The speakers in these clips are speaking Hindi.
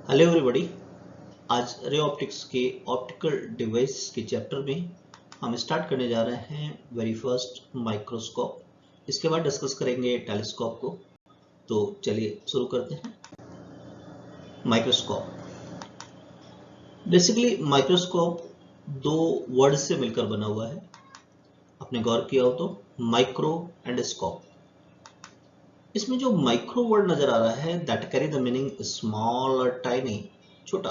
Hello everybody. आज रे ऑप्टिक्स के ऑप्टिकल डिवाइस के चैप्टर में हम स्टार्ट करने जा रहे हैं वेरी फर्स्ट माइक्रोस्कोप। इसके बाद डिस्कस करेंगे टेलीस्कोप को। तो चलिए शुरू करते हैं। माइक्रोस्कोप बेसिकली माइक्रोस्कोप दो वर्ड से मिलकर बना हुआ है। आपने गौर किया हो तो माइक्रो एंड स्कोप। इसमें जो माइक्रो वर्ड नजर आ रहा है that carry the meaning small और टाइनी, छोटा।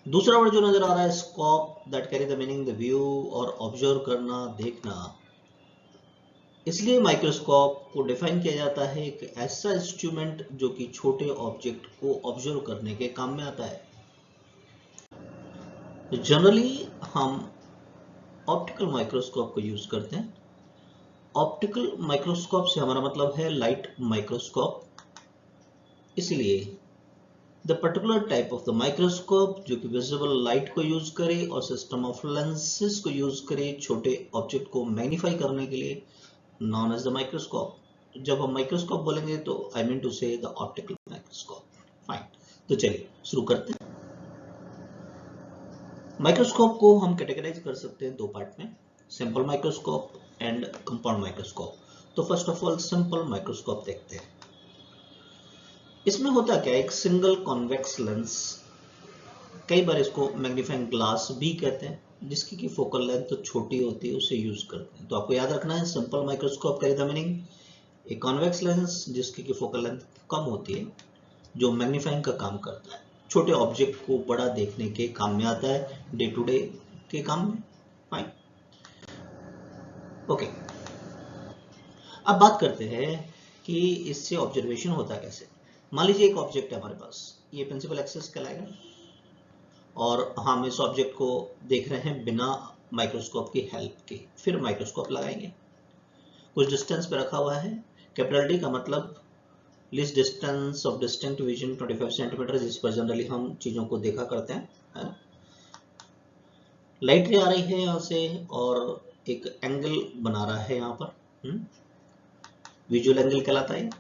दूसरा वर्ड जो नजर आ रहा है scope, that carry the meaning the view और ऑब्जर्व करना, देखना। इसलिए माइक्रोस्कोप को डिफाइन किया जाता है एक ऐसा इंस्ट्रूमेंट जो कि छोटे ऑब्जेक्ट को ऑब्जर्व करने के काम में आता है। जनरली हम ऑप्टिकल माइक्रोस्कोप को यूज करते हैं। ऑप्टिकल माइक्रोस्कोप से हमारा मतलब है लाइट माइक्रोस्कोप। इसलिए the particular type of the microscope जो कि विजिबल लाइट को यूज करे और सिस्टम ऑफ लेंसेज को यूज करे छोटे ऑब्जेक्ट को मैग्नीफाई करने के लिए, नॉन एज द माइक्रोस्कोप। जब हम माइक्रोस्कोप बोलेंगे तो आई मीन टू से द ऑप्टिकल माइक्रोस्कोप। फाइन, तो चलिए शुरू करते हैं। माइक्रोस्कोप को हम कैटेगराइज कर सकते हैं दो पार्ट में, simple microscope and compound microscope. तो first of all simple microscope देखते हैं। इसमें होता क्या है, एक सिंगल कॉन्वेक्स लेंस, कई बार इसको मैग्नीफाइंग ग्लास भी कहते हैं, जिसकी की फोकल लेंथ तो छोटी होती है, उसे यूज करते हैं। तो आपको याद रखना है simple microscope carry the meaning एक कॉन्वेक्स लेंस जिसकी की फोकल लेंथ कम होती है, जो मैग्नीफाइंग का काम करता है, छोटे ऑब्जेक्ट को बड़ा देखने के काम में आता है, डे टू डे के काम में। Fine, okay. अब बात करते हैं कि इससे ऑब्जर्वेशन होता कैसे। मान लीजिए एक ऑब्जेक्ट है हमारे पास, ये प्रिंसिपल एक्सिस कहलाएगा, और हम इस ऑब्जेक्ट को देख रहे हैं बिना माइक्रोस्कोप की हेल्प के। फिर माइक्रोस्कोप लगाएंगे, कुछ डिस्टेंस पे रखा हुआ है। कैपिटल डी का मतलब least distance of distinct vision 25 centimetre, जिस पर जनरली हम चीजों को देखा करते हैं। लाइट रे आ रही है यहाँ से और एक एंगल बना रहा है यहाँ पर, विजुअल एंगल कहलाता है,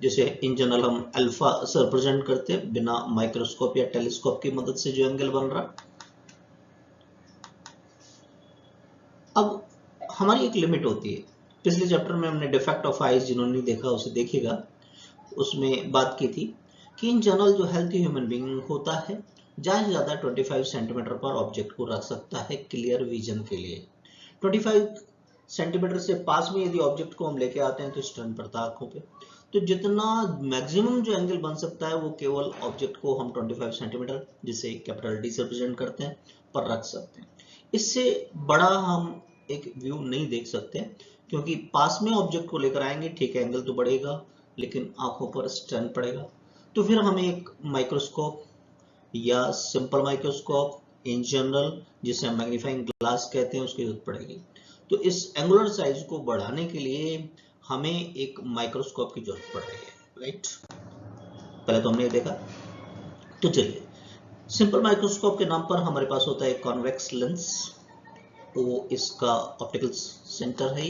जिसे इन जनरल हम अल्फा से रिप्रेजेंट करते हैं बिना माइक्रोस्कोप या टेलीस्कोप की मदद से जो एंगल बन रहा। अब हमारी एक लिमिट होती है। पिछले चैप्टर में हमने डिफेक्ट ऑफ आइज, जिन्होंने नहीं देखा उसे देखिएगा, उसमें बात की थी कि इन जनरल जो हेल्थी ह्यूमन बीइंग होता है ज्यादा से ज्यादा 25 सेंटीमीटर पर ऑब्जेक्ट को रख सकता है क्लियर विजन के लिए। 25 सेंटीमीटर से पास में यदि ऑब्जेक्ट को हम लेके आते हैं तो स्टैंड पड़ता है आंखों पे। तो जितना मैक्सिमम जो एंगल बन सकता है वो केवल ऑब्जेक्ट को हम 25 सेंटीमीटर, जिसे कैपिटल डी से रिप्रेजेंट करते हैं, पर रख सकते हैं। इससे बड़ा हम एक व्यू नहीं देख सकते, क्योंकि पास में ऑब्जेक्ट को लेकर आएंगे, ठीक है, एंगल तो बढ़ेगा लेकिन आंखों पर स्ट्रेन पड़ेगा। तो फिर हमें एक माइक्रोस्कोप या सिंपल माइक्रोस्कोप इन जनरल, जिसे हम मैग्नीफाइंग ग्लास कहते हैं, उसकी जरूरत पड़ेगी। तो इस एंगुलर साइज को बढ़ाने के लिए हमें एक माइक्रोस्कोप की जरूरत पड़ रही है, राइट। पहले तो हमने ये देखा। तो चलिए, सिंपल माइक्रोस्कोप के नाम पर हमारे पास होता है कॉन्वेक्स लेंस, वो इसका ऑप्टिकल सेंटर है।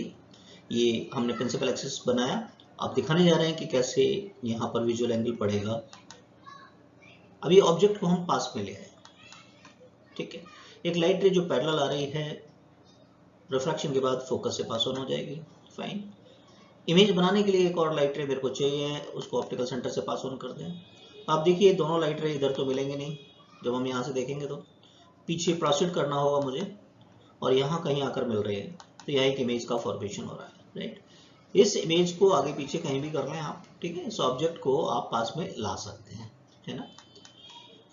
ये हमने प्रिंसिपल एक्सिस बनाया, आप दिखाने जा रहे हैं कि कैसे यहाँ पर विजुअल एंगल पड़ेगा। अब ये ऑब्जेक्ट को हम पास में ले आए, ठीक है। एक लाइट रे जो पैरेलल आ रही है, रिफ्रैक्शन के बाद फोकस से पास ऑन हो जाएगी। फाइन, इमेज बनाने के लिए एक और लाइट रे मेरे को चाहिए, उसको ऑप्टिकल सेंटर से पास ऑन कर दें। आप देखिए दोनों लाइट रे इधर तो मिलेंगे नहीं, जब हम यहाँ से देखेंगे तो पीछे प्रोसीड करना होगा मुझे, और यहाँ कहीं आकर मिल रही है, तो यहाँ एक इमेज का फॉर्मेशन हो रहा है, राइट। इस इमेज को आगे पीछे कहीं भी कर लें आप, ठीक है। इस ऑब्जेक्ट को आप पास में ला सकते हैं, है ना,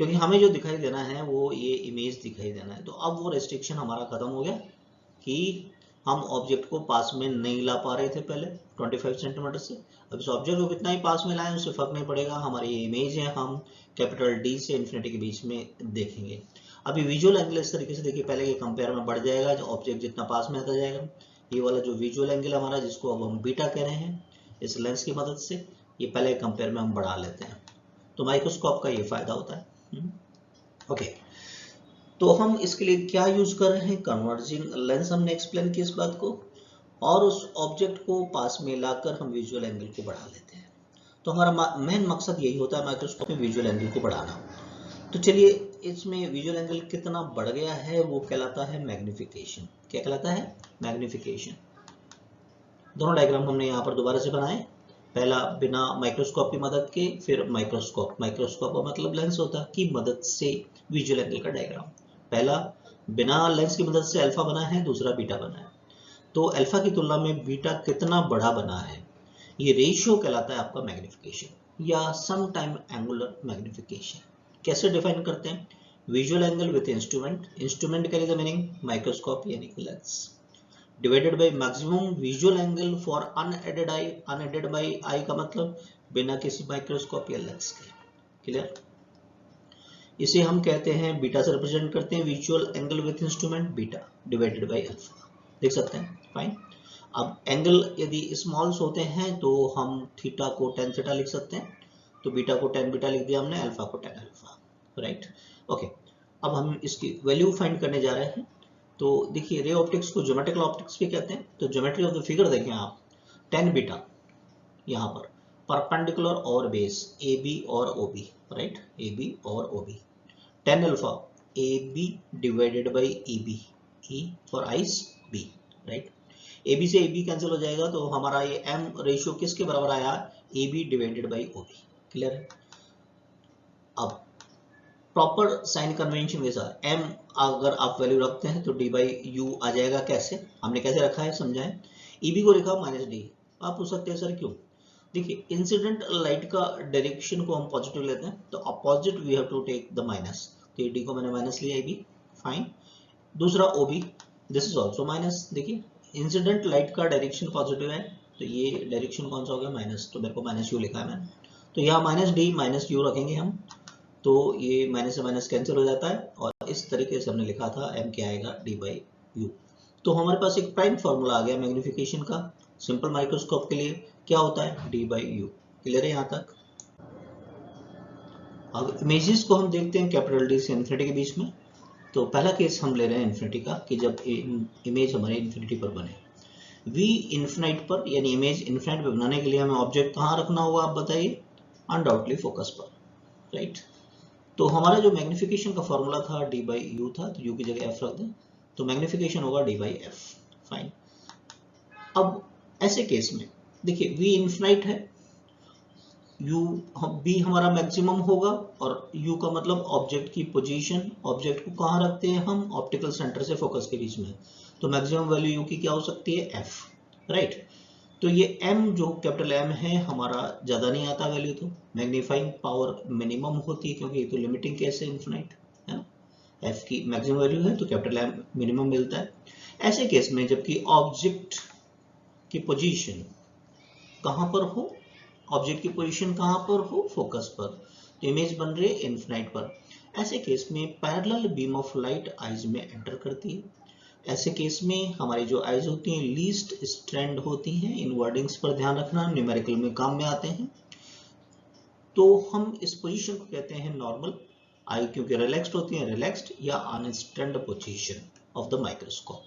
क्योंकि हमें जो दिखाई देना है वो ये इमेज दिखाई देना है। तो अब वो रेस्ट्रिक्शन हमारा खत्म हो गया कि हम ऑब्जेक्ट को पास में नहीं ला पा रहे थे पहले 25 सेंटीमीटर से। अब इस ऑब्जेक्ट को कितना ही पास में लाएं उससे फर्क नहीं पड़ेगा, हमारी ये इमेज है, हम कैपिटल डी से इन्फिनिटी के बीच में देखेंगे। अभी विजुअल एंगल इस तरीके से देखिए, पहले के कंपेयर में बढ़ जाएगा, जो ऑब्जेक्ट जितना पास में आता जाएगा। ये वाला जो विजुअल एंगल हमारा, जिसको अब हम बीटा कह रहे हैं, इस लेंस की मदद से ये पहले कंपेयर में हम बढ़ा लेते हैं। तो माइक्रोस्कोप का ये फायदा होता है। ओके, तो हम इसके लिए क्या यूज कर रहे हैं, कन्वर्जिंग लेंस, हमने एक्सप्लेन किया इस बात को, और उस ऑब्जेक्ट को पास में लाकर हम विजुअल एंगल को बढ़ा लेते हैं। तो तो हमारा मेन मकसद यही होता है माइक्रोस्कोप में विजुअल एंगल को बढ़ाना। तो चलिए इसमें विजुअल एंगल कितना बढ़ गया है वो कहलाता है मैग्निफिकेशन। क्या कहलाता है? मैग्निफिकेशन। दोनों डायग्राम हमने यहाँ पर दोबारा से बनाए। पहला बिना माइक्रोस्कोप की मदद के, फिर माइक्रोस्कोप का मतलब लेंस होता की मदद से विजुअल एंगल का डायग्राम। पहला बिना लेंस की मदद से अल्फा बना है, दूसरा बीटा बना है। तो अल्फा की तुलना में बीटा कितना बड़ा बना है, ये रेशियो कहलाता है आपका मैग्निफिकेशन या सम टाइम एंगुलर मैग्निफिकेशन। कैसे डिफाइन करते हैं? Visual angle with instrument, instrument carry the meaning microscope यानी कि lens, divided by maximum visual angle for unaided eye. Unaided by eye का मतलब बिना किसी माइक्रोस्कोप या लेंस के। क्लियर? इसे हम कहते हैं बीटा से रिप्रेजेंट करते हैं visual angle with instrument, beta divided by alpha. देख सकते हैं? फाइन। अब एंगल यदि स्मॉल्स होते हैं तो हम थीटा को tan थीटा लिख सकते हैं, तो बीटा को tan बीटा लिख दिया हमने, अल्फा को tan अल्फा। Right, okay. अब हम इसकी वैल्यू फाइंड करने जा रहे हैं। तो देखिए रे ऑप्टिक्स को ज्योमेट्रिकल ऑप्टिक्स भी कहते हैं। तो ज्योमेट्री ऑफ द फिगर देखें आप, tan बीटा यहाँ पर परपेंडिकुलर और बेस ए बी और O B, right, A B और O B. tan alpha A B divided by E B, E for eyes B, right. A B से ए बी कैंसिल हो जाएगा तो हमारा ये एम रेशियो किसके बराबर आया? A B divided by O B. Clear है? अब प्रॉपर साइन कन्वेंशन के साथ m अगर आप वैल्यू रखते हैं तो d बाई यू आ जाएगा। कैसे? हमने कैसे रखा है समझाएं। eb को लिखा माइनस डी। आप पूछ सकते हैं सर क्यों? देखिए इंसिडेंट लाइट का डायरेक्शन को हम पॉजिटिव लेते हैं तो opposite we have to take the minus. तो डी को मैंने माइनस लिया, ab फाइन। दूसरा ob, this is also minus. देखिए इंसिडेंट लाइट का डायरेक्शन पॉजिटिव है तो ये डायरेक्शन कौन सा हो गया? माइनस, तो मेरे को माइनस यू लिखा है मैंने। तो यहाँ माइनस डी माइनस यू रखेंगे हम, तो ये माइनस से माइनस कैंसिल हो जाता है और इस तरीके से हमने लिखा था m क्या आएगा? d by you. तो हमारे पास एक प्राइम फॉर्मूला आ गया मैग्निफिकेशन का। सिंपल माइक्रोस्कोप के लिए क्या होता है? d by you. क्लियर है यहाँ तक? अब इमेजेस को हम देखते हैं कैपिटल डी से इन्फिनिटी के बीच में। तो पहला केस हम ले रहे हैं इन्फिनिटी का कि जब इमेज हमारे इन्फिनिटी पर बने। v इन्फिनाइट पर यानी इमेज इन्फिनाइट पर बनाने के लिए हमें ऑब्जेक्ट कहाँ रखना होगा आप बताइए? अनडाउटली फोकस पर, राइट। तो हमारा जो मैग्निफिकेशन का फॉर्मूला था d बाई यू था, तो u की जगह f रख दें तो मैग्निफिकेशन होगा d बाई एफ। फाइन। अब ऐसे केस में देखिए v इन्फिनाइट है, u b हमारा मैक्सिमम होगा और u का मतलब ऑब्जेक्ट की पोजीशन। ऑब्जेक्ट को कहाँ रखते हैं हम? ऑप्टिकल सेंटर से फोकस के बीच में। तो मैक्सिमम वैल्यू u की क्या हो सकती है? f, right. तो ये m जो कैपिटल M है हमारा ज़्यादा नहीं आता वैल्यू, तो मैग्नीफाइंग पावर मिनिमम होती है क्योंकि ये तो लिमिटिंग केस है इन्फिनाइट, है ना। f की मैक्सिमम वैल्यू है तो कैपिटल M मिनिमम मिलता है। ऐसे केस में जबकि ऑब्जेक्ट की पोजीशन कहाँ पर हो? ऑब्जेक्ट की पोजीशन कहाँ पर हो? फोकस पर। तो इमेज बन रही है इन्फिनाइट पर। ऐसे केस में parallel beam of light eyes में एंटर करती है। ऐसे केस में हमारी जो आइज होती हैं लीस्ट स्ट्रैंड होती हैं। इन वर्डिंग्स पर ध्यान रखना, न्यूमेरिकल में काम में आते हैं। तो हम इस पोजीशन को कहते हैं नॉर्मल आई, क्योंकि रिलैक्स्ड होती हैं, रिलैक्स्ड या अनस्ट्रेंड पोजीशन ऑफ द माइक्रोस्कोप।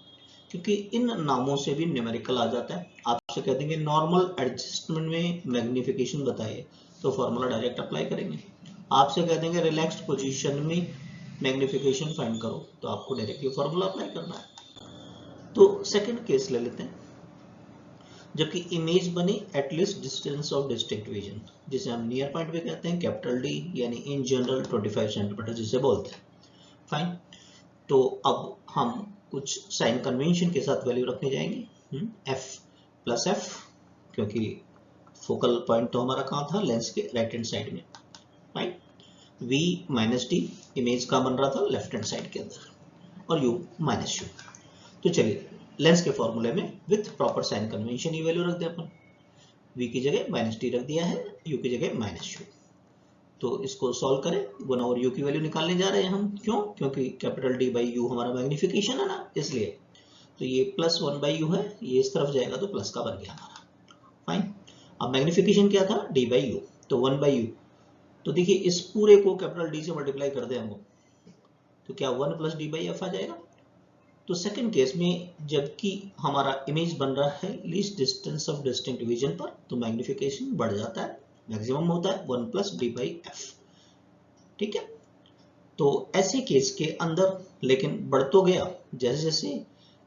क्योंकि इन नामों से भी न्यूमेरिकल आ जाता है। आपसे कह देंगे नॉर्मल एडजस्टमेंट में मैग्निफिकेशन बताइए तो फॉर्मूला डायरेक्ट अप्लाई करेंगे। आपसे कह देंगे रिलैक्स्ड पोजीशन में मैग्निफिकेशन फाइंड करो तो आपको डायरेक्टली फॉर्मूला अप्लाई करना है। तो सेकंड केस ले लेते हैं, जबकि इमेज बनी at least distance of distinct vision, जिसे हम नियर पॉइंट भी कहते हैं, कैपिटल डी यानी इन जनरल 25 सेंटीमीटर जिसे बोलते हैं। फाइन। तो अब हम कुछ साइन कन्वेंशन के साथ वैल्यू रखने जाएंगे। f प्लस एफ, क्योंकि फोकल पॉइंट तो हमारा कहाँ था? लेंस के राइट हैंड साइड में। Fine. v minus D, image का बन रहा था लेफ्ट हैंड साइड के अंदर, और u माइनस यू। तो चलिए लेंस के फॉर्मूले में विथ प्रॉपर साइन कन्वेंशन ये वैल्यू रख दिया अपन। v की जगह माइनस टी रख दिया है, u की जगह माइनस यू। तो इसको सॉल्व करें, 1 ओवर u की वैल्यू निकालने जा रहे हैं हम। क्यों? क्योंकि कैपिटल D बाई यू हमारा मैग्निफिकेशन है ना, इसलिए। तो ये प्लस 1 बाई यू है, ये इस तरफ जाएगा तो प्लस का बन गया हमारा। फाइन। अब मैग्निफिकेशन क्या था? D बाई यू, तो 1 बाई यू। तो देखिए इस पूरे को कैपिटल D से मल्टीप्लाई कर दे हम, तो क्या 1 प्लस डी बाई एफ आ जाएगा। तो सेकंड केस में जबकि हमारा इमेज बन रहा है least distance of distinct vision पर, तो मैग्निफिकेशन बढ़ जाता है मैक्सिमम होता है 1 प्लस डी बाई एफ। ठीक है, तो ऐसे केस के अंदर लेकिन बढ़ तो गया, जैसे जैसे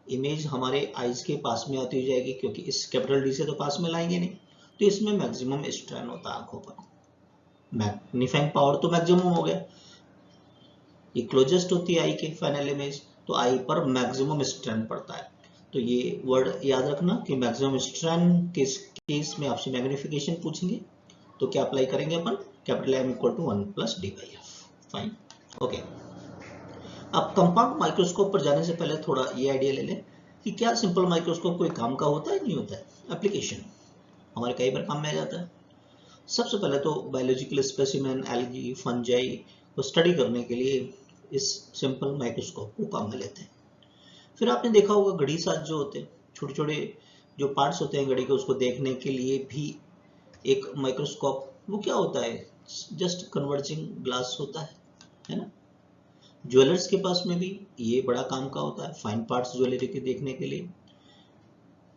इमेज हमारे आईज के पास में आती हो जाएगी, क्योंकि इस कैपिटल डी से तो पास में लाएंगे नहीं, तो इसमें मैक्सिमम स्ट्रेन होता है आंखों पर। मैग्नीफाइंग पावर तो मैक्सिमम हो गया, ये क्लोजेस्ट होती है आई के फाइनल इमेज, तो आई पर मैक्सिमम स्ट्रेन पड़ता है। तो ये वर्ड याद रखना कि मैक्सिमम स्ट्रेन के केस में आपसे मैग्निफिकेशन पूछेंगे, तो क्या अप्लाई करेंगे अपन, capital M equal to 1 plus D by F. Fine, okay. अब कंपाउंड माइक्रोस्कोप पर जाने से पहले थोड़ा ये आइडिया ले लें कि क्या सिंपल माइक्रोस्कोप कोई काम का होता है, नहीं होता है। एप्लीकेशन हमारे कई बार काम में आ जाता है। सबसे पहले तो बायोलॉजिकल स्पेसिमेन, एल्गी, फंजाई को स्टडी करने के लिए इस सिंपल माइक्रोस्कोप को काम में लेते हैं। फिर आपने देखा होगा घड़ी साथ जो होते हैं, छोटे छोटे जो पार्ट्स होते हैं घड़ी के, उसको देखने के लिए भी एक माइक्रोस्कोप, वो क्या होता है, जस्ट कन्वर्जिंग ग्लास होता है ना। ज्वेलर्स के पास में भी ये बड़ा काम का होता है, फाइन पार्ट्स ज्वेलरी के देखने के लिए।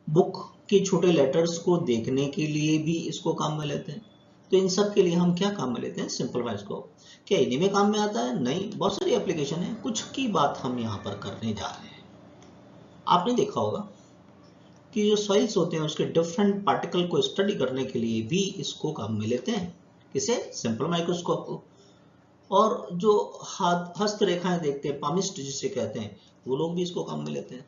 बुक के छोटे लेटर्स को देखने के लिए भी इसको काम में लेते हैं। तो इन सब के लिए हम क्या काम में लेते हैं, सिंपल माइक्रोस्कोप। क्या इन्हीं में काम में आता है, नहीं, बहुत सारी एप्लीकेशन है, कुछ की बात हम यहाँ पर करने जा रहे हैं। आपने देखा होगा कि जो सॉइल्स होते हैं उसके डिफरेंट पार्टिकल को स्टडी करने के लिए भी इसको काम में लेते हैं, किसे, सिंपल माइक्रोस्कोप को। और जो हस्तरेखाएं देखते हैं, पामिस्ट जिसे कहते हैं, वो लोग भी इसको काम में लेते हैं।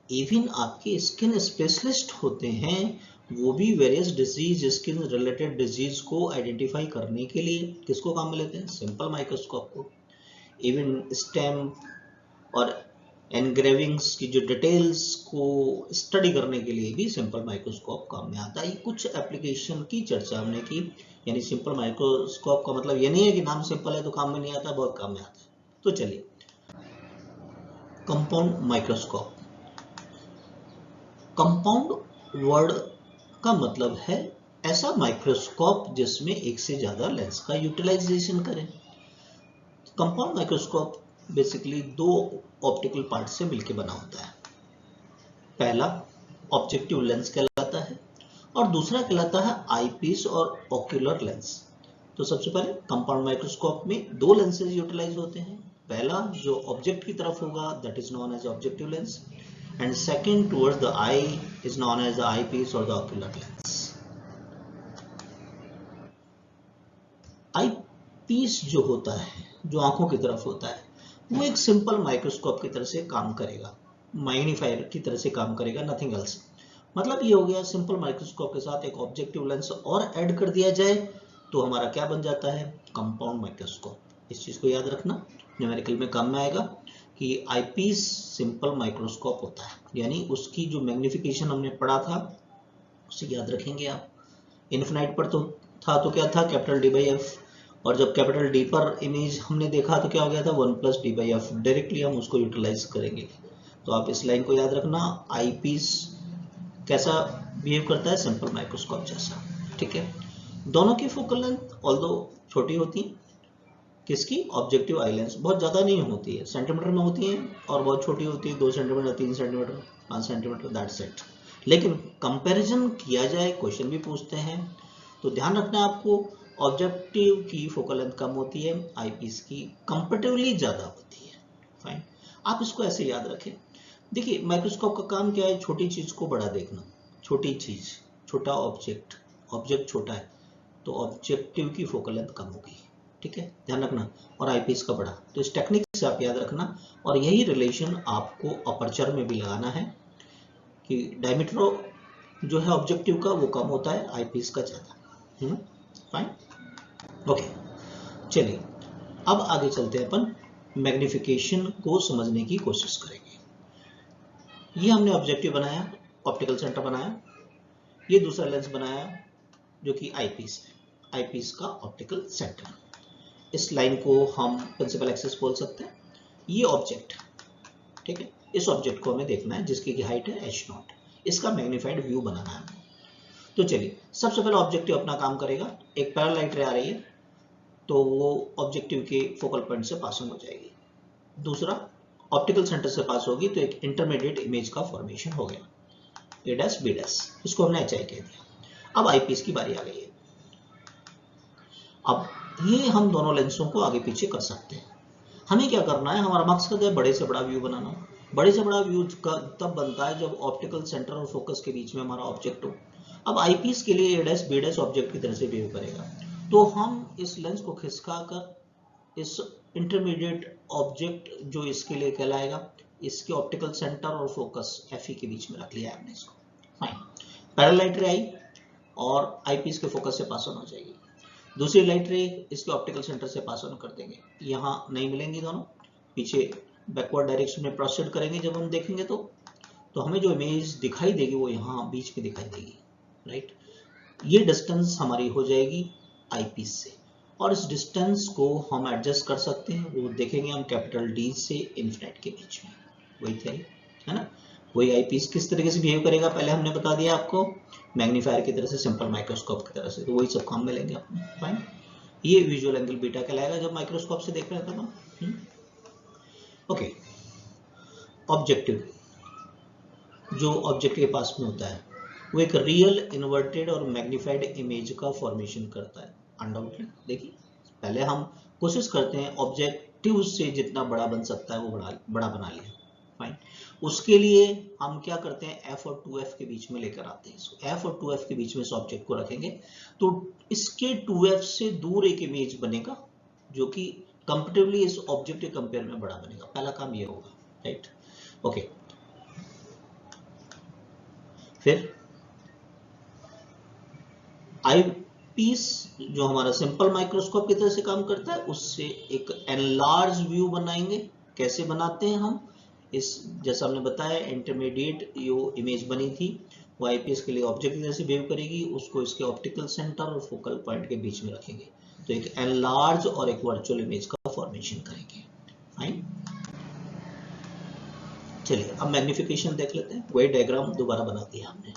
इवन आपके स्किन स्पेशलिस्ट होते हैं, वो भी various disease, skin related disease को आइडेंटिफाई करने के लिए किसको काम में लेते हैं, सिंपल माइक्रोस्कोप को। इवन स्टैम्प और एनग्रेविंग्स की जो डिटेल्स को स्टडी करने के लिए भी सिंपल माइक्रोस्कोप काम में आता है। कुछ एप्लीकेशन की चर्चा हमने की, यानी सिंपल माइक्रोस्कोप का मतलब ये नहीं है कि नाम सिंपल है तो काम में नहीं आता, बहुत काम में आता है। तो चलिए, कंपाउंड माइक्रोस्कोप। कंपाउंड वर्ड का मतलब है ऐसा माइक्रोस्कोप जिसमें एक से ज्यादा लेंस का यूटिलाइजेशन करें। कंपाउंड माइक्रोस्कोप बेसिकली दो ऑप्टिकल पार्ट से मिलकर बना होता है। पहला ऑब्जेक्टिव लेंस कहलाता है और दूसरा कहलाता है आईपीस और ओक्यूलर लेंस। तो सबसे पहले कंपाउंड माइक्रोस्कोप में दो लेंसेज यूटिलाइज होते हैं। पहला जो ऑब्जेक्ट की तरफ होगा, that is known as objective lens, and second towards the eye is known as the eyepiece or the ocular lens. eyepiece जो होता है, जो आंखों की तरफ होता है, वो एक सिंपल माइक्रोस्कोप की तरह से काम करेगा, मैग्नीफायर की तरह से काम करेगा, नथिंग एल्स। मतलब ये हो गया, सिंपल माइक्रोस्कोप के साथ एक ऑब्जेक्टिव लेंस और ऐड कर दिया जाए तो हमारा क्या बन जाता है, कंपाउंड माइक्रोस्कोप। इस चीज को याद रखना, न्यूमेरिकल में काम में आएगा कि आईपीस सिंपल माइक्रोस्कोप होता है, यानी उसकी जो मैग्निफिकेशन हमने पढ़ा था उसे याद रखेंगे आप। इनफिनाइट पर तो क्या था, कैपिटल डी बाई एफ, और जब कैपिटल डी पर इमेज हमने देखा तो क्या हो गया था, 1 plus D by F. Directly हम उसको यूटिलाइज करेंगे। तो आप इस लाइन को याद रखना, आईपीस कैसा बिहेव करता है, सिंपल माइक्रोस्कोप जैसा। ठीक है, दोनों की फोकल लेंथ ऑल्दो छोटी होती है, किसकी, ऑब्जेक्टिव आई लेंस बहुत ज़्यादा नहीं होती है, सेंटीमीटर में होती है, और बहुत छोटी होती है, 2 centimetre, 3 centimetre, 5 centimetre, that's it. लेकिन कंपैरिजन किया जाए, क्वेश्चन भी पूछते हैं, तो ध्यान रखना है आपको, ऑब्जेक्टिव की फोकल लेंथ कम होती है, आईपीस की कंपैरेटिवली ज़्यादा होती है। फाइन, आप इसको ऐसे याद रखें। देखिए, माइक्रोस्कोप का काम क्या है, छोटी चीज़ को बड़ा देखना। छोटी चीज़, छोटा ऑब्जेक्ट छोटा है तो ऑब्जेक्टिव की फोकल लेंथ कम होगी। ठीक है, ध्यान रखना, और आईपीस का बड़ा। तो इस टेक्निक से आप याद रखना, और यही रिलेशन आपको अपर्चर में भी लगाना है कि डायमीटर जो है ऑब्जेक्टिव का वो कम होता है, आईपीस का ज्यादा। Fine, okay. चलिए, अब आगे चलते हैं, अपन मैग्निफिकेशन को समझने की कोशिश करेंगे। ये हमने ऑब्जेक्टिव बनाया, ऑप्टिकल सेंटर बनाया, ये दूसरा लेंस बनाया जो कि आईपीस है, आईपीस का ऑप्टिकल सेंटर। इस लाइन को हम प्रिंसिपल एक्सिस बोल सकते हैं। ये ऑब्जेक्ट, ठीक है, इस ऑब्जेक्ट को हमें देखना है जिसकी की हाइट है h0, इसका मैग्नीफाइड व्यू बनाना है। तो चलिए, सबसे पहले ऑब्जेक्टिव अपना काम करेगा। एक पैरेलल लाइट रे आ रही है तो वो ऑब्जेक्टिव के फोकल पॉइंट से पासिंग हो जाएगी, दूसरा ऑप्टिकल सेंटर से पास होगी, तो एक इंटरमीडिएट इमेज का फॉर्मेशन हो गया, a' b', इसको हमने HI कह दिया। अब आईपीस की बारी आ गई है। अब ये हम दोनों लेंसों को आगे पीछे कर सकते हैं। हमें क्या करना है, हमारा मकसद है बड़े से बड़ा व्यू बनाना। बड़े से बड़ा व्यू तब बनता है जब ऑप्टिकल सेंटर और फोकस के बीच में हमारा ऑब्जेक्ट हो। अब आईपीस के लिए ए डैश बी डैश ऑब्जेक्ट की तरह से बिहेव करेगा, तो हम इस लेंस को खिसका कर इस इंटरमीडिएट ऑब्जेक्ट जो इसके लिए कहलाएगा, इसके ऑप्टिकल सेंटर और फोकस एफई के बीच में रख लिया हमने इसको। फाइन, पैरेलल लाइट रे आई और आईपीस के फोकस से पास ऑन हो जाएगी। दूसरी लाइट रे इसके ऑप्टिकल सेंटर से पास ऑन कर देंगे, यहाँ नहीं मिलेंगी दोनों, पीछे बैकवर्ड डायरेक्शन में प्रोसीड करेंगे जब हम देखेंगे तो हमें जो इमेज दिखाई देगी वो यहाँ बीच में दिखाई देगी, राइट। ये डिस्टेंस हमारी हो जाएगी आईपीस से, और इस डिस्टेंस को हम एडजस्ट कर सकते हैं, वो देखेंगे हम कैपिटल डी से इन्फिनिट के बीच में, वही थ्योरी है ना। वही आईपीस किस तरीके से बिहेव करेगा पहले हमने बता दिया आपको, मैग्नीफायर की तरह से, सिंपल माइक्रोस्कोप की तरह से, तो वही सब काम में लेंगे अपने। फाइन, ये विजुअल एंगल बीटा कहलाएगा जब माइक्रोस्कोप से देख रहे थे हम। ओके, ऑब्जेक्टिव जो ऑब्जेक्ट के पास में होता है वो एक रियल इन्वर्टेड और मैग्नीफाइड इमेज का फॉर्मेशन करता है अनडाउटली। देखिए पहले हम कोशिश करते हैं ऑब्जेक्टिव से जितना बड़ा बन सकता है वो बड़ा बना लिया। फाइन, उसके लिए हम क्या करते हैं, f और 2f के बीच में लेकर आते हैं इसको। f और 2f के बीच में इस ऑब्जेक्ट को रखेंगे तो इसके 2f से दूर एक इमेज बनेगा जो कि कंपेरेटिवली इस ऑब्जेक्ट के कंपेयर में बड़ा बनेगा। पहला काम ये होगा, राइट। ओके, फिर आईपीस जो हमारा सिंपल माइक्रोस्कोप की तरह से काम करता है उससे एक एनलार्ज व्यू बनाएंगे। कैसे बनाते हैं हम, इस जैसा हमने बताया इंटरमीडिएट जो इमेज बनी थी वो आईपीएस के लिए ऑब्जेक्ट की तरह से बिहेव करेगी, उसको इसके ऑप्टिकल सेंटर और फोकल पॉइंट के बीच में रखेंगे तो एक एनलार्ज और एक वर्चुअल इमेज का फॉर्मेशन करेंगे। फाइन, चलिए अब मैग्निफिकेशन देख लेते हैं। वही डायग्राम दोबारा बना दिया हमने।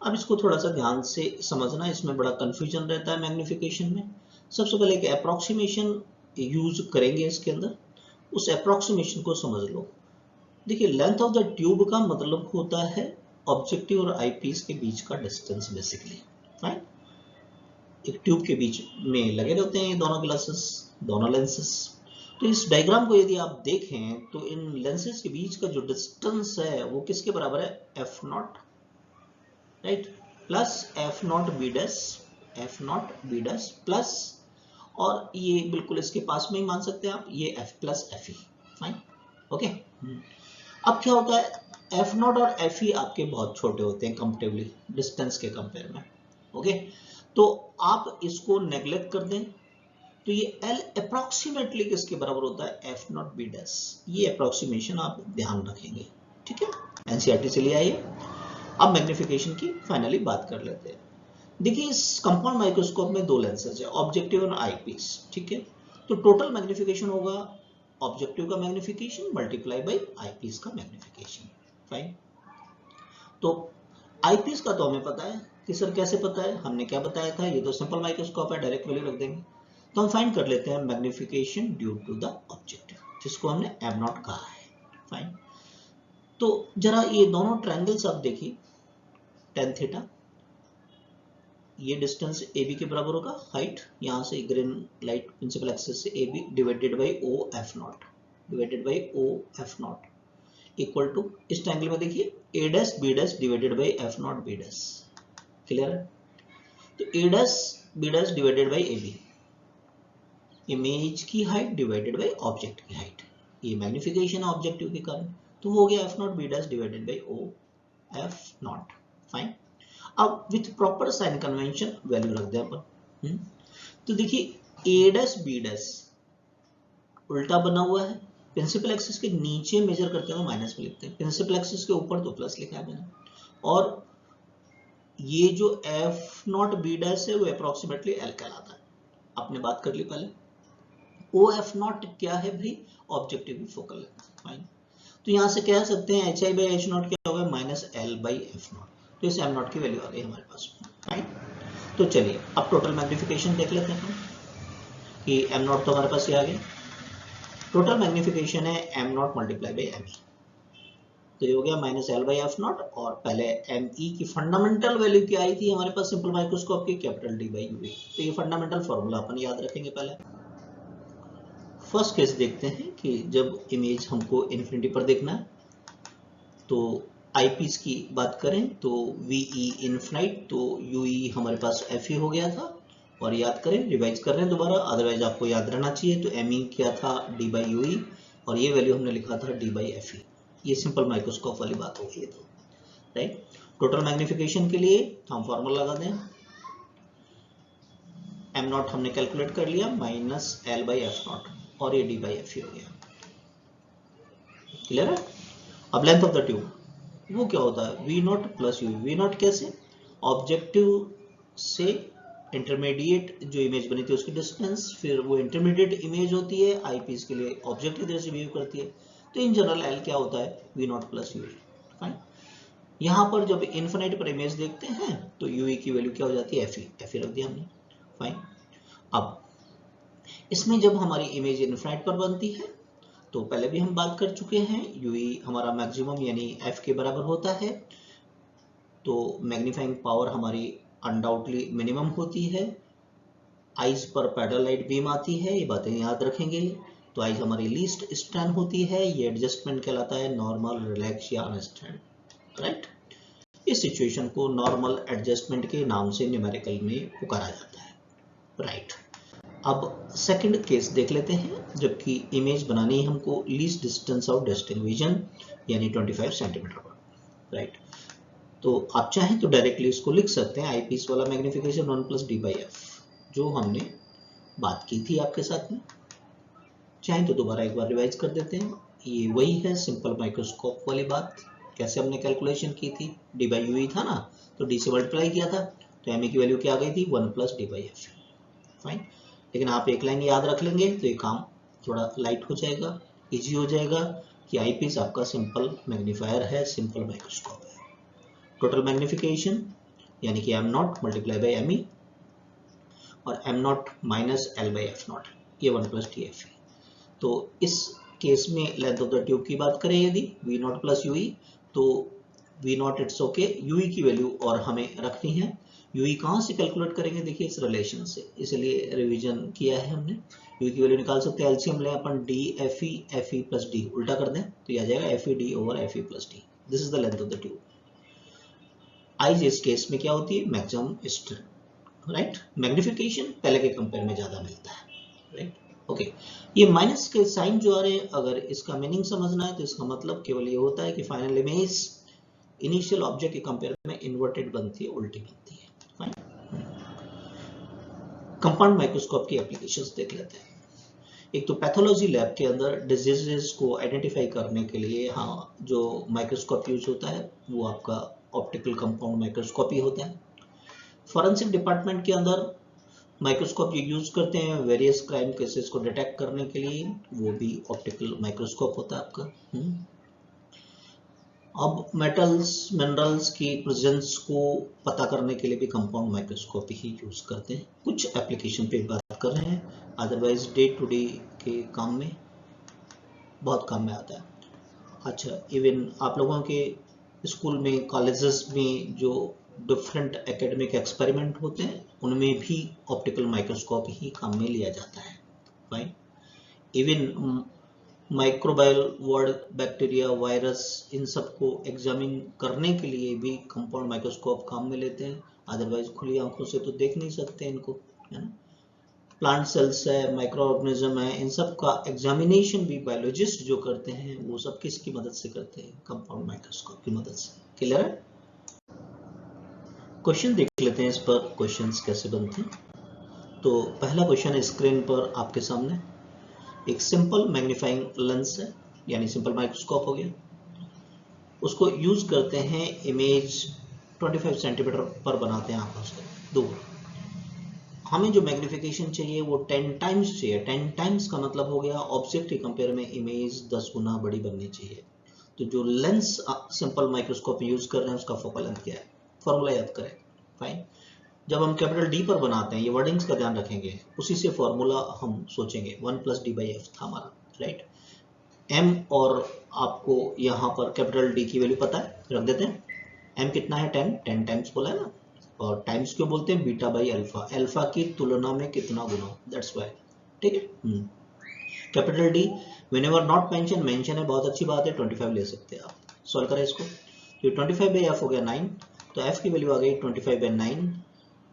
अब इसको थोड़ा सा ध्यान से समझना, इसमें बड़ा कंफ्यूजन रहता है मैग्निफिकेशन में। सबसे पहले एक अप्रोक्सीमेशन यूज करेंगे इसके अंदर, उस अप्रोक्सीमेशन को समझ लो। देखिए लेंथ ऑफ द ट्यूब का मतलब होता है ऑब्जेक्टिव और आईपीस के बीच का डिस्टेंस बेसिकली। राइट, एक ट्यूब के बीच में लगे रहते हैं ये दोनों ग्लासेस, दोनों लेंसेस। तो इस डायग्राम को यदि आप देखें तो इन लेंसेस के बीच का जो डिस्टेंस है वो किसके बराबर है, F not, right, plus F nought B dash, F nought B dash plus, और ये बिल्कुल इसके पास में ही मान सकते हैं आप, ये F plus F E. Fine, okay. अब क्या होता है, एफ नॉट और एफ ई आपके बहुत छोटे होते हैं कंपेरेटिवली डिस्टेंस के कंपेयर में। ओके, तो आप इसको नेग्लेक्ट कर दें तो ये एल अप्रोक्सीमेटली किसके बराबर होता है, एफ नॉट बी डैश। ये अप्रोक्सीमेशन आप ध्यान रखेंगे, ठीक है, एनसीईआरटी से ले आइए। अब मैग्निफिकेशन की फाइनली बात कर लेते हैं। देखिए इस कंपाउंड माइक्रोस्कोप में दो लेंसेज है, ऑब्जेक्टिव और आईपीस, ठीक है। तो टोटल मैग्निफिकेशन होगा ऑब्जेक्टिव का मैग्निफिकेशन मल्टीप्लाई बाय आईपीस का मैग्निफिकेशन। फाइन, तो आईपीस का तो हमें पता है कि सर कैसे पता है, हमने क्या बताया था, ये तो सिंपल माइक्रोस्कोप है, डायरेक्ट वैल्यू रख देंगे। तो हम फाइंड कर लेते हैं magnification due to the objective, जिसको हमने एम नॉट कहा है। फाइन, तो जरा ये दोनों ट्रायंगल्स आप देखिए, tan थीटा, ये डिस्टेंस ए बी के बराबर होगा, हाइट यहाँ से ग्रीन लाइट प्रिंसिपल एक्सिस से A B divided by O F nought, divided by O F nought equal to, इस ट्रायंगल में देखिए A dash B dash divided by F nought B dash. Clear है, तो A dash B dash divided by A B, image की हाइट डिवाइडेड बाई ऑब्जेक्ट की हाइट, ये मैग्निफिकेशन ऑब्जेक्टिव के कारण, तो हो गया F nought B dash divided by O F nought. Fine, अब with proper sign convention value रख दें अपन। तो देखिए ए डैश बी डैश उल्टा बना हुआ है, प्रिंसिपल एक्सिस के नीचे मेजर करते हैं माइनस में लिखते हैं, प्रिंसिपल एक्सिस के ऊपर तो प्लस लिखा है मैंने। और ये जो एफ नॉट बी डैश है वो अप्रोक्सीमेटली एल कहलाता है, आपने बात कर ली पहले। ओ एफ नॉट क्या है भाई, ऑब्जेक्टिव की फोकल लेंथ। फाइन, तो यहां से कह सकते हैं H I by H not क्या होगा, minus L by F not, तो इस एम नॉट की वैल्यू आ गई हमारे पास। राइट, तो चलिए अब टोटल मैग्निफिकेशन देख लेते हैं कि एम नॉट तो हमारे पास ये आ गया, टोटल मैग्निफिकेशन है M not multiply by M E, तो ये हो गया minus L by F not, और पहले एम ई की फंडामेंटल वैल्यू क्या आई थी हमारे पास सिंपल माइक्रोस्कोप की, कैपिटल डी बाई यूवी। तो ये फंडामेंटल फॉर्मूला अपन याद रखेंगे। पहले फर्स्ट केस देखते हैं कि जब इमेज हमको इन्फिनिटी पर देखना है, तो आईपीस की बात करें तो वीई इनफाइनाइट, तो यूई हमारे पास एफ ई हो गया था। और याद करें, रिवाइज कर रहे हैं दोबारा, अदरवाइज आपको याद रहना चाहिए। तो एम ई क्या था, डी बाई यूई, और ये वैल्यू हमने लिखा था डी बाई एफ ई। ये सिंपल माइक्रोस्कोप वाली बात हो गई। तो राइट, टोटल मैग्निफिकेशन के लिए हम फॉर्मूला लगा दें, एम नॉट हमने कैलकुलेट कर लिया minus L by F not, और ये डी बाई एफ ई हो गया। क्लियर है? अब लेंथ ऑफ द ट्यूब वो क्या होता है, V not plus U. V not कैसे, ऑब्जेक्टिव से इंटरमीडिएट जो इमेज बनी थी उसकी डिस्टेंस, फिर वो इंटरमीडिएट इमेज होती है, आईपीस के लिए ऑब्जेक्टिव तरह से बिहेव करती है। तो इन जनरल एल क्या होता है, V not plus U. Fine, यहाँ पर जब इन्फिनिटी पर इमेज देखते हैं तो यूई की वैल्यू क्या हो जाती है, एफ ई रख दिया हमने। फाइन, अब इसमें जब हमारी इमेज इन्फिनिटी पर बनती है तो पहले भी हम बात कर चुके हैं, यूई हमारा मैक्सिमम यानी एफ के बराबर होता है, तो मैग्नीफाइंग पावर हमारी अनडाउटली मिनिमम होती है, आइज पर पैडल लाइट बीम आती है, ये बातें याद रखेंगे। तो आइज हमारी लीस्ट स्टैंड होती है, ये एडजस्टमेंट कहलाता है नॉर्मल, रिलैक्स या अनस्टैंड। राइट, इस सिचुएशन को नॉर्मल एडजस्टमेंट के नाम से न्यूमेरिकल में पुकारा जाता है। राइट, अब सेकंड केस देख लेते हैं, जबकि इमेज बनानी है हमको लीस्ट डिस्टेंस ऑफ डेस्टिंग विजन यानी 25 सेंटीमीटर पर। राइट, तो आप चाहें तो डायरेक्टली इसको लिख सकते हैं, आईपीस वाला magnification 1 plus D by F, जो हमने बात की थी आपके साथ में। चाहें तो दोबारा एक बार रिवाइज कर देते हैं, ये वही है सिंपल माइक्रोस्कोप वाली बात। कैसे हमने कैलकुलेशन की थी, डी बाई यू था ना, तो डी से मल्टीप्लाई किया था, तो एम की वैल्यू क्या आ गई थी, 1 plus D by F. Fine, लेकिन आप एक लाइन याद रख लेंगे तो ये काम थोड़ा लाइट हो जाएगा, इजी हो जाएगा कि आईपीस आपका सिंपल मैग्नीफायर है, सिंपल माइक्रोस्कोप है। टोटल मैग्निफिकेशन यानी कि M not multiply by M E, और M nought minus L by F nought, ये 1 प्लस टी एफ। तो इस केस में लेंथ ऑफ द ट्यूब की बात करें यदि वी नॉट प्लस यूई, तो V not it's okay, U E की वैल्यू और हमें रखनी है। यूई कहाँ से कैलकुलेट करेंगे, देखिए इस रिलेशन से, इसलिए रिवीजन किया है हमने। यूई की वैल्यू निकाल सकते हैं, एलसीएम लें अपन, D F E plus D उल्टा कर दें तो ये आ जाएगा F E D over F E plus D. This is the length of the tube. आइज इस केस में क्या होती है, मैक्सिमम स्ट्रेंथ। राइट, मैग्निफिकेशन पहले के कंपेयर में ज्यादा मिलता है। राइट, ओके, ये माइनस के साइन जो आ रहे हैं, अगर इसका मीनिंग समझना है तो इसका मतलब केवल ये होता है कि फाइनल इमेज इनिशियल ऑब्जेक्ट के कंपेयर में इन्वर्टेड बनती है, उल्टी बनती है। फाइन, कंपाउंड माइक्रोस्कोप की एप्लीकेशंस देख लेते हैं। एक तो पैथोलॉजी लैब के अंदर डिजीजेस को आइडेंटिफाई करने के लिए हाँ जो माइक्रोस्कोप यूज होता है वो आपका ऑप्टिकल कंपाउंड माइक्रोस्कोप ही होता है। फॉरेंसिक डिपार्टमेंट के अंदर माइक्रोस्कोप ये यूज करते हैं वेरियस क्राइम केसेस को डिटेक्ट करने के लिए, वो भी ऑप्टिकल माइक्रोस्कोप होता है आपका। अब मेटल्स मिनरल्स की प्रेजेंस को पता करने के लिए भी कंपाउंड माइक्रोस्कोप ही यूज करते हैं। कुछ एप्लीकेशन पे बात कर रहे हैं, अदरवाइज डे टू डे के काम में बहुत काम में आता है। अच्छा, इवन आप लोगों के स्कूल में कॉलेजेस में जो डिफरेंट एकेडमिक एक्सपेरिमेंट होते हैं उनमें भी ऑप्टिकल माइक्रोस्कोप ही काम में लिया जाता है। Fine, even microbial world, bacteria, virus, इन सब को एग्जामिन करने के लिए भी कंपाउंड माइक्रोस्कोप काम में लेते हैं, अदरवाइज खुली आंखों से तो देख नहीं सकते इनको, है ना। प्लांट सेल्स है, माइक्रो ऑर्गेनिज्म है, इन सब का एग्जामिनेशन भी बायोलॉजिस्ट जो करते हैं वो सब किसकी मदद से करते हैं, कंपाउंड माइक्रोस्कोप की मदद से। क्लियर है? क्वेश्चन देख लेते हैं इस पर, क्वेश्चंस कैसे बनते हैं। तो पहला क्वेश्चन स्क्रीन पर आपके सामने, एक सिंपल मैग्नीफाइंग लेंस है यानी सिंपल माइक्रोस्कोप हो गया, उसको यूज करते हैं इमेज 25 सेंटीमीटर पर बनाते हैं आंखों से दूर। हमें जो मैग्निफिकेशन चाहिए वो 10 टाइम्स चाहिए। 10 टाइम्स का मतलब हो गया ऑब्जेक्ट के कंपेयर में इमेज 10 गुना बड़ी बननी चाहिए। तो जो लेंस सिंपल माइक्रोस्कोप यूज कर रहे हैं उसका फोकल लेंथ क्या है, फॉर्मूला याद करें। फाइन, जब हम कैपिटल डी पर बनाते हैं, ये वर्डिंग्स का ध्यान रखेंगे, उसी से फॉर्मूला हम सोचेंगे, 1 प्लस डी बाई एफ था हमारा। राइट, एम और आपको यहाँ पर कैपिटल डी की वैल्यू पता है, रख देते हैं। एम कितना है 10 टाइम्स बोला है ना, और टाइम्स क्यों बोलते हैं, बीटा बाई अल्फा, अल्फा की तुलना में कितना गुना, दैट्स वाई। ठीक है। Capital D when ever not mention, mention है बहुत अच्छी बात है, 25 ले सकते हैं आप। सॉल्व करें इसको, तो 25 बाई एफ हो गया 9, तो एफ की वैल्यू आ गई 25 बाई 9।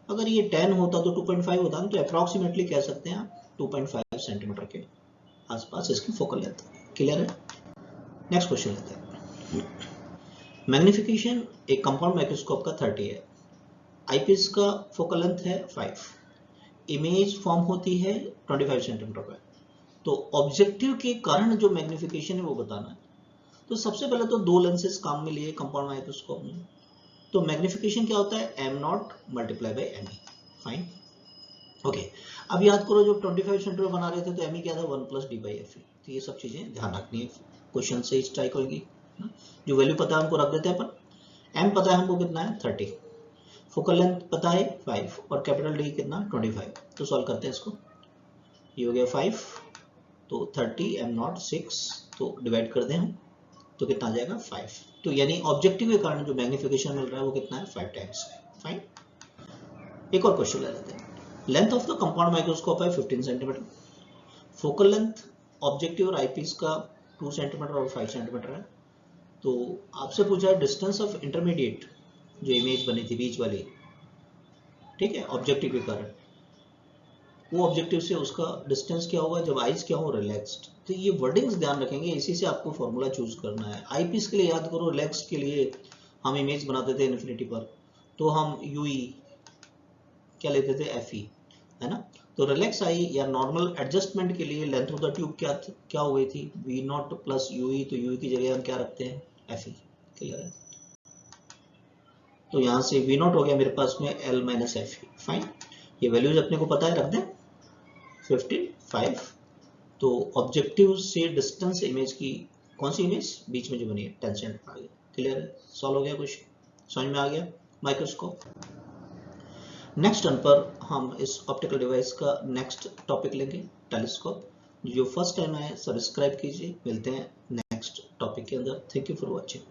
अगर ये 10 होता तो 2.5 होता, तो अप्रॉक्सीमेटली कह सकते हैं आप 2.5 सेंटीमीटर के आसपास इसकी फोकल लेंथ। क्लियर है। नेक्स्ट क्वेश्चन लेते हैं। मैग्निफिकेशन एक कंपाउंड माइक्रोस्कोप का 30 है, आईपीस का फोकल लेंथ है 5, इमेज फॉर्म होती है 25 सेंटीमीटर पर। तो ऑब्जेक्टिव के कारण जो मैग्निफिकेशन है वो बताना है। तो सबसे पहले तो दो लेंसेज काम में लिए कंपाउंड माइक्रोस्कोप में, तो मैग्निफिकेशन क्या होता है, M not multiply by M E. Fine, okay. अब याद करो जब 25 सेंटीमीटर बना रहे थे तो एम ई क्या था, 1 plus D by F E. तो ये सब चीजें ध्यान रखनी है, क्वेश्चन से स्ट्राइक होगी। जो वैल्यू पता है हमको रख देते हैं अपन। एम पता है हमको कितना है 30, फोकल लेंथ पता है 5 और कैपिटल डी कितना 25। तो सॉल्व करते हैं इसको, ये हो गया 5, तो 30 एम नॉट 6, तो डिवाइड कर दें हम तो कितना आ जाएगा 5। तो यानी ऑब्जेक्टिव के कारण जो मैग्निफिकेशन मिल रहा है वो कितना है 5 टाइम्स। फाइन, एक और क्वेश्चन ले लेते हैं। Length of the compound microscope है 15 सेंटीमीटर, फोकल लेंथ ऑब्जेक्टिव और आईपीस का 2 सेंटीमीटर और 5 सेंटीमीटर है। तो आपसे पूछा है डिस्टेंस ऑफ इंटरमीडिएट, जो इमेज बनी थी बीच वाली, ठीक है, ऑब्जेक्टिव के कारण, वो ऑब्जेक्टिव से उसका डिस्टेंस क्या होगा जब आईज क्या हो रिलैक्स्ड। तो ये वर्डिंग्स ध्यान रखेंगे, इसी से आपको फॉर्मूला चूज करना है। आईपीस के लिए याद करो, रिलैक्स्ड के लिए हम इमेज बनाते थे इन्फिनिटी पर, तो हम यूई क्या लेते थे, एफ ई, है ना। तो रिलैक्स आई या नॉर्मल एडजस्टमेंट के लिए लेंथ ऑफ द ट्यूब क्या हो गई थी, वी नॉट प्लस यूई, तो यूई की जगह हम क्या रखते हैं, एफ ई। क्लियर है। तो यहाँ से वी नॉट हो गया मेरे पास में L minus F E. Fine, ये वैल्यूज अपने को पता है, रख दें 15 5। तो ऑब्जेक्टिव से डिस्टेंस इमेज की, कौन सी इमेज बीच में जो बनी है 10 सेंटीमीटर आ गया। क्लियर है, सॉल्व हो गया, कुछ समझ में आ गया माइक्रोस्कोप। नेक्स्ट टर्न पर हम इस ऑप्टिकल डिवाइस का नेक्स्ट टॉपिक लेंगे, टेलीस्कोप। जो फर्स्ट टाइम आए सब्सक्राइब कीजिए, मिलते हैं नेक्स्ट टॉपिक के अंदर। Thank you for watching.